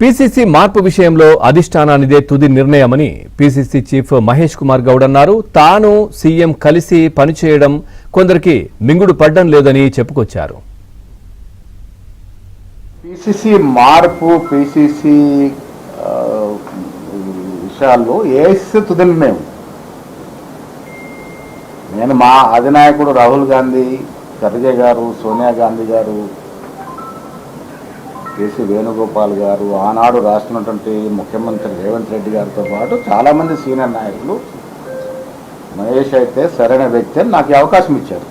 PCC మార్పు విషయంలో అధిష్టానానిదే తుది నిర్ణయమని పీసీసీ చీఫ్ మహేష్ కుమార్ గౌడ్ అన్నారు. తాను సీఎం కలిసి పనిచేయడం కొందరికి మింగుడు పడ్డం లేదని చెప్పుకొచ్చారు. పీసీసీ మార్పు పీసీసీ విషయాల్లో ఏఐసీసీ తుది నిర్ణయం. నేను మా అధినాయకుడు రాహుల్ గాంధీ, ఖర్గే గారు, సోనియా గాంధీ గారు, కేసీ వేణుగోపాల్ గారు, ఆనాడు రాష్ట్రంటువంటి ముఖ్యమంత్రి రేవంత్ రెడ్డి గారితో పాటు చాలామంది సీనియర్ నాయకులు మహేష్ అయితే సరైన వ్యక్తి అని నాకు అవకాశం ఇచ్చారు.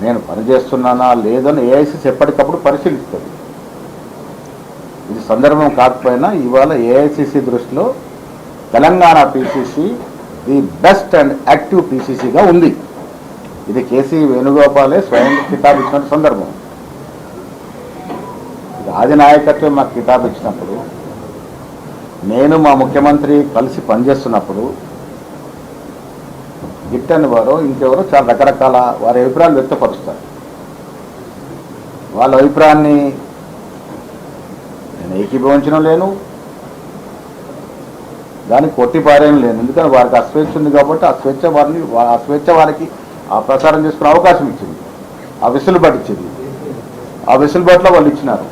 నేను పనిచేస్తున్నానా లేదని ఏఐసీసీ ఎప్పటికప్పుడు పరిశీలిస్తుంది. ఇది సందర్భం కాకపోయినా ఇవాళ ఏఐసీసీ దృష్టిలో Telangana PCC the best and active పీసీసీగా ఉంది. ఇది కేసీ వేణుగోపాలే స్వయం కితాబ్ ఇచ్చిన సందర్భం. ఆది నాయకత్వం మాకు కితాబ్ ఇచ్చినప్పుడు, నేను మా ముఖ్యమంత్రి కలిసి పనిచేస్తున్నప్పుడు గిట్టని వారు ఇంకెవరో చాలా రకరకాల వారి అభిప్రాయాలు వ్యక్తపరుస్తారు. వాళ్ళ అభిప్రాయాన్ని నేను ఏకీభవించడం లేను, దానికి కొట్టిపారేయం లేను. ఎందుకంటే వారికి అస్వేచ్ఛ ఉంది కాబట్టి ఆ స్వేచ్ఛ వారికి ఆ ప్రచారం చేసుకునే అవకాశం ఇచ్చింది, ఆ వెసులుబాటు ఇచ్చింది. ఆ వెసులుబాటులో వాళ్ళు ఇచ్చినారు.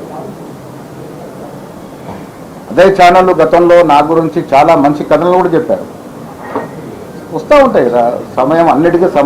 అదే ఛానళ్ళు గతంలో నా గురించి చాలా మంచి కథలు కూడా చెప్పారు. వస్తూ ఉంటాయి సమయం, అన్నిటికీ